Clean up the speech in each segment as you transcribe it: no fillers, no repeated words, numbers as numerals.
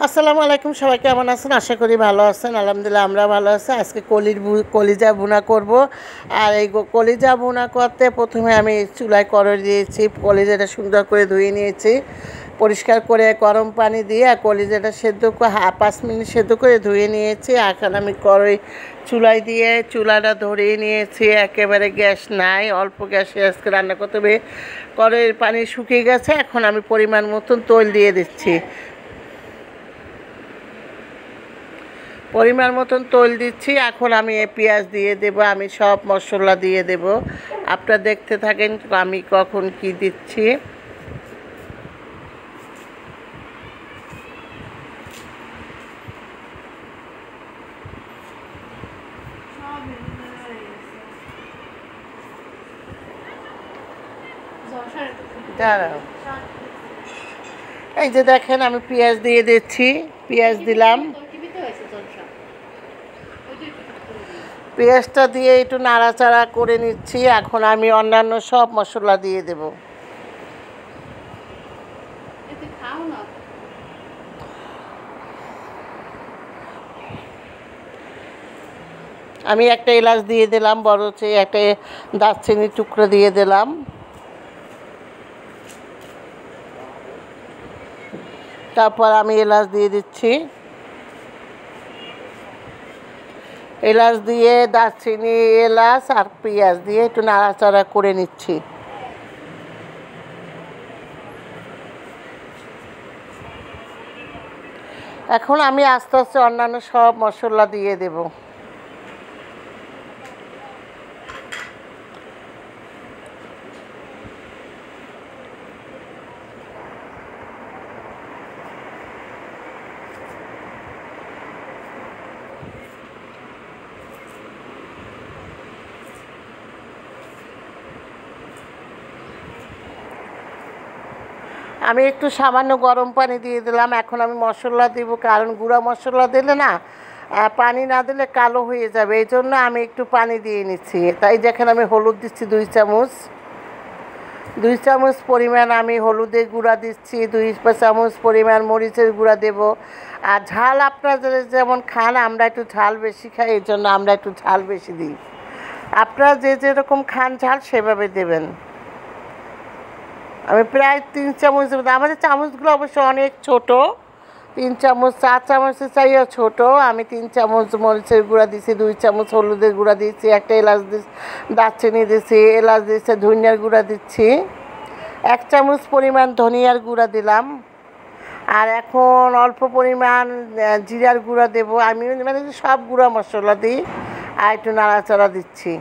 আসসালামু আলাইকুম, সবাই কেমন আছেন? আশা করি ভালো আছেন। আলহামদুলিল্লাহ আমরা ভালো আছি। আজকে কলিজা ভুনা করব। আর এই কলিজা ভুনা করতে প্রথমে আমি চুলায় কড়াই দিয়েছি, কলিজাটা সুন্দর করে ধুয়ে নিয়েছি, পরিষ্কার করে গরম পানি দিয়ে কলিজাটা সেদ্ধ করে 5 মিনিট সেদ্ধ করে ধুয়ে নিয়েছি। এখন আমি কড়াই চুলায় দিয়ে চুলাটা ধরিয়ে নিয়েছি, একেবারে গ্যাস নাই, অল্প গ্যাসে আজকে রান্না করতে হবে। কড়াইয়ের পানি শুকিয়ে গেছে, এখন আমি পরিমাণ মতন তেল দিয়ে দিচ্ছি। পরিমাণ মতন তেল দিচ্ছি। এখন আমি পেঁয়াজ দিয়ে দেব, আমি সব মশলা দিয়ে দেব। আপনারা দেখতে থাকেন আমি কখন কি দিচ্ছি। দাঁড়াও, এই যে দেখেন আমি পেঁয়াজ দিয়ে দিচ্ছি, পেঁয়াজ দিলাম। পেঁয়াজটা দিয়ে একটু নাড়াচাড়া করে নিচ্ছি। এখন আমি অন্যান্য সব মশলা দিয়ে দেব। আমি একটা এলাচ দিয়ে দিলাম, বড় চেয়ে একটা দারচিনির টুকরো দিয়ে দিলাম। তারপর আমি এলাচ দিয়ে দিচ্ছি, এলাচ দিয়ে দারচিনি, এলাচ আর পেঁয়াজ দিয়ে একটু নাড়াচাড়া করে নিচ্ছি। এখন আমি আস্তে আস্তে অন্যান্য সব মশলা দিয়ে দেব। আমি একটু সামান্য গরম পানি দিয়ে দিলাম। এখন আমি মশলা দিব, কারণ গুঁড়া মশলা দিলে না, পানি না দিলে কালো হয়ে যাবে, এই জন্য আমি একটু পানি দিয়ে নিচ্ছি। তাই যেখানে আমি হলুদ দিচ্ছি 2 চামচ, 2 চামচ পরিমাণ আমি হলুদের গুঁড়া দিচ্ছি, 2 চামচ পরিমাণ মরিচের গুঁড়া দেব। আর ঝাল আপনারা যেমন খান, আমরা একটু ঝাল বেশি খাই, এই জন্য আমরা একটু ঝাল বেশি দিই। আপনারা যে যেরকম খান ঝাল সেভাবে দেবেন। আমি প্রায় 3 চামচ দেবো। আমাদের চামচগুলো অবশ্য অনেক ছোট, 3 চামচ, 4 চামচের চাইও ছোট। আমি 3 চামচ মরিচের গুঁড়া দিয়েছি, 2 চামচ হলুদের গুঁড়া দিয়েছি, একটা এলাচ দিচ্ছি, দারচিনি দিচ্ছি, এলাচ দিচ্ছি, ধনিয়ার গুঁড়া দিচ্ছি, 1 চামচ পরিমাণ ধনিয়ার গুঁড়া দিলাম। আর এখন অল্প পরিমাণ জিরার গুঁড়া দেবো। আমি মানে সব গুঁড়া মশলা দিই আর একটু নাড়াচাড়া দিচ্ছি।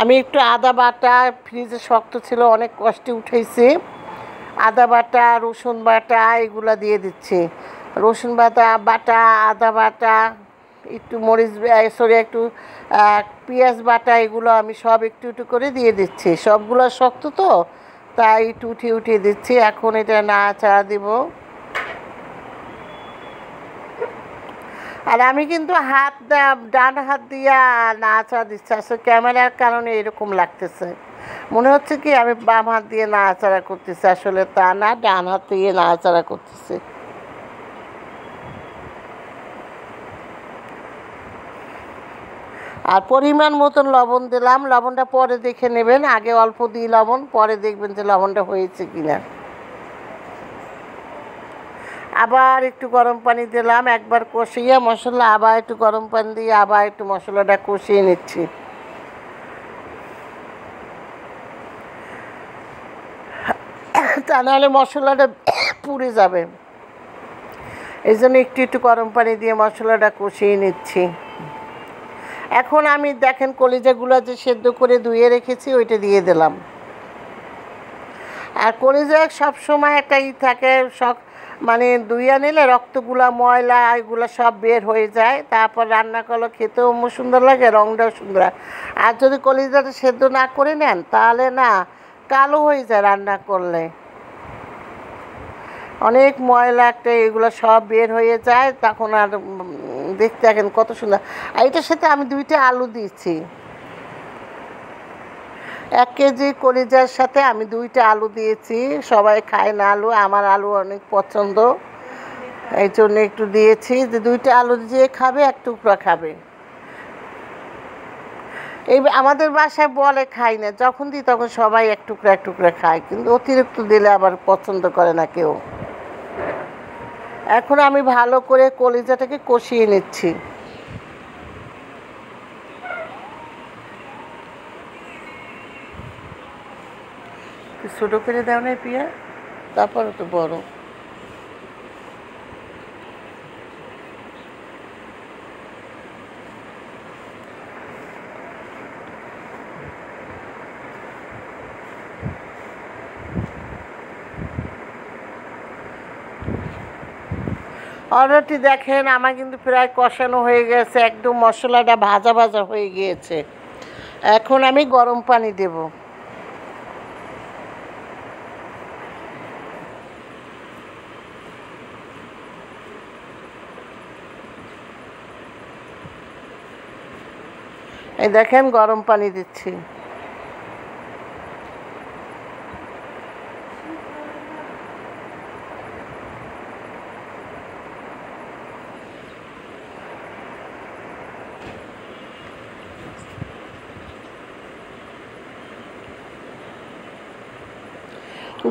আমি একটু আদা বাটা, ফ্রিজে শক্ত ছিল, অনেক কষ্টে উঠেছি, আদা বাটা, রসুন বাটা এগুলো দিয়ে দিচ্ছি। রসুন বাটা, আদা বাটা, একটু মরিচ, একটু পেঁয়াজ বাটা, এগুলো আমি সব একটু একটু করে দিয়ে দিচ্ছি। সবগুলো শক্ত তো, তাই একটু উঠিয়ে দিচ্ছি। এখন এটা নাড়াচাড়া দিব। আর আমি কিন্তু ডান হাত দিয়ে নাড়াচাড়া দিচ্ছি। আসলে ক্যামেরার কারণে এরকম লাগতেছে, মনে হচ্ছে কি আমি বাম হাত দিয়ে নাড়াচাড়া করতেছি, আসলে তা না, ডান হাত দিয়ে নাড়াচাড়া করতেছি। আর পরিমাণ মতন লবণ দিলাম। লবণটা পরে দেখে নেবেন, আগে অল্প দিই লবণ, পরে দেখবেন যে লবণটা হয়েছে কিনা। আবার একটু গরম পানি দিলাম, একবার কষিয়ে মশলা, আবার একটু গরম পানি দিয়ে আবার একটু মশলাটা কষিয়ে নিচ্ছি। তা নাহলে মশলাটা পুড়ে যাবে, এই জন্য একটু একটু গরম পানি দিয়ে মশলাটা কষিয়ে নিচ্ছি। এখন আমি দেখেন কলিজাগুলো যে সেদ্ধ করে ধুয়ে রেখেছি ওইটা দিয়ে দিলাম। আর কলিজা সবসময় একটা থাকে, মানে ধুইয়া নিলে রক্তগুলা, ময়লা এগুলো সব বের হয়ে যায়, তারপর রান্না করলে খেতেও সুন্দর লাগে, রঙটাও সুন্দর। আর যদি কলিজাটা সেদ্ধ না করে নেন তাহলে না কালো হয়ে যায় রান্না করলে, অনেক ময়লা একটা এগুলো সব বের হয়ে যায়, তখন আর দেখতে এখন কত সুন্দর। আর এটার সাথে আমি 2টা আলু দিয়েছি। 1 কেজি কলিজার সাথে আমি 2টা আলু দিয়েছি। সবাই খায় না আলু, আমার আলু অনেক পছন্দ, এই জন্য একটু দিয়েছি। যে 2টা আলু যে খাবে 1 টুকরা খাবে। এই আমাদের বাসায় বলে খাই না, যখন দিই তখন সবাই 1 টুকরা 1 টুকরা খায়, কিন্তু অতিরিক্ত দিলে আবার পছন্দ করে না কেউ। এখন আমি ভালো করে কলিজাটাকে কষিয়ে নিচ্ছি। ছোটো করে দাও না পিয়া, তারপরে তো বড়। অলরেডি দেখেন আমার কিন্তু প্রায় কষানো হয়ে গেছে, একদম মশলাটা ভাজা ভাজা হয়ে গিয়েছে। এখন আমি গরম পানি দেব। এই দেখেন গরম পানি দিচ্ছি।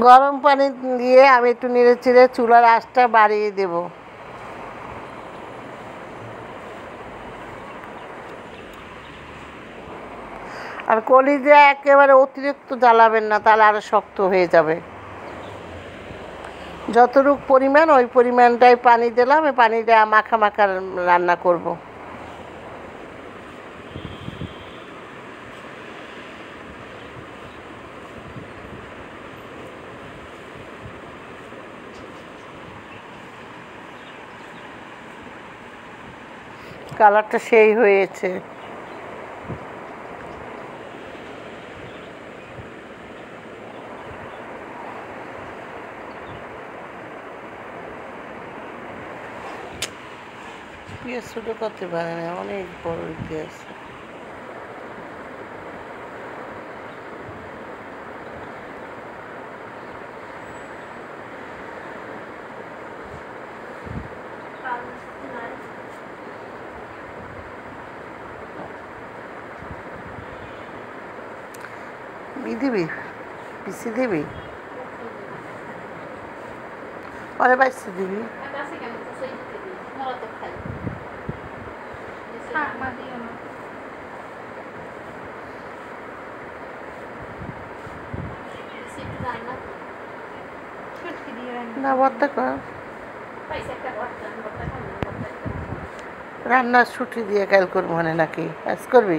গরম পানি দিয়ে আমি একটু নেড়ে চেড়ে চুলার আঁচটা বাড়িয়ে দেব। আর কলিজা একেবারে অতিরিক্ত জ্বালাবেন না, তাহলে আরও শক্ত হয়ে যাবে। যতটুকু পরিমাণ ওই পরিমাণটাই পানি দিলাম, এই পানিটা মাখা মাখা রান্না করব। কালারটা সেই হয়েছে। পেঁয়াজ ছোটো করতে পারে না, অনেক বড় পেঁয়াজ। দিবি পিসি দিবি, অনেক বাইসে দিবি। না ভর্তা কর, রান্নার ছুটি দিয়ে কাল করবো মানে নাকি আজ করবি?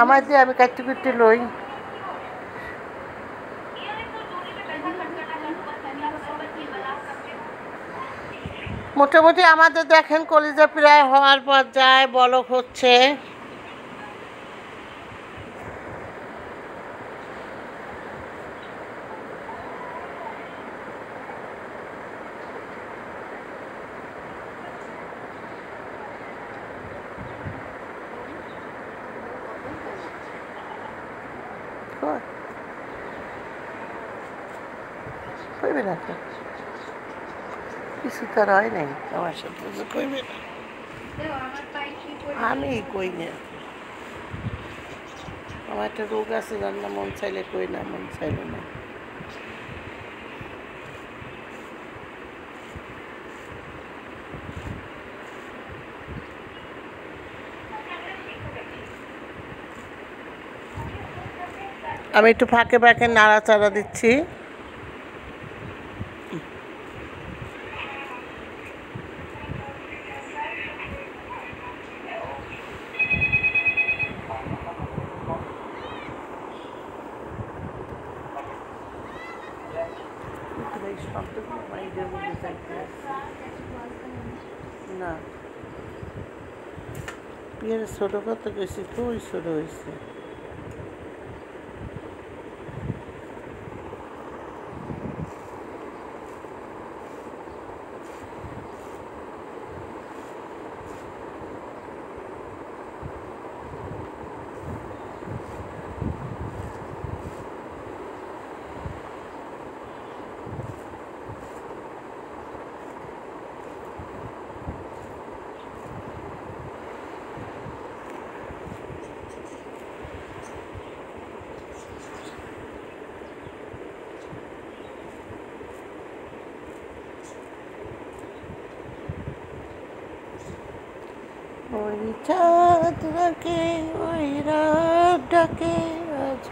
আমার যে আমি কাটতে কুটতে লই। মোটামুটি আমাদের দেখেন কলিজা প্রায় হওয়ার পর যায়, বলক হচ্ছে। কইবে না তো, কিছু তো রয় নাই আমার সাথে, কইবে না। আমি কই না, আমার একটা রোগ আছে, রান্না মন চাইলে কই না, মন চাইলে না। আমি একটু ফাঁকে ফাঁকে নাড়াচাড়া দিচ্ছি। না পেঁয়াজ ছোটো কত গেছি তো, ওই ছোটো হয়েছে। ওই চাঁদ ডাকে ওই রাত ডাকে আজ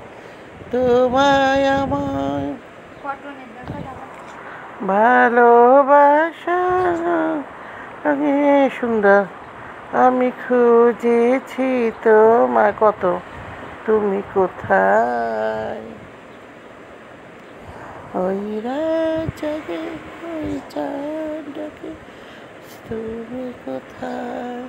তোমায় আমায় ভালোবাসা সুন্দর আমি খুঁজেছি তোমায় কত তুমি কোথায় ওই রাত জাগে ওই চাঁদ ডাকে তুমি কোথায়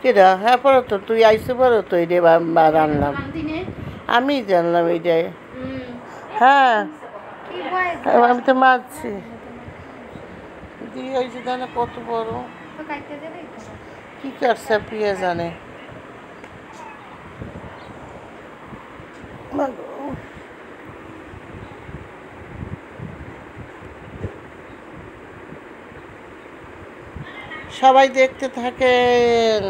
কেডা হ্যাঁ পড়ো তো তুই আইসে পড়ো তো এই রে রান্নাম আমি জানলাম এইটাই হ্যাঁ আমি তো মারছি দিয়ে ওই যে জানে কত বড় কি কাটছে প্রিয়া জানে সবাই দেখতে থাকেন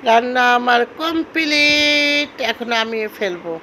রান্না আমার কমপ্লিট এখন আমি ফেলবো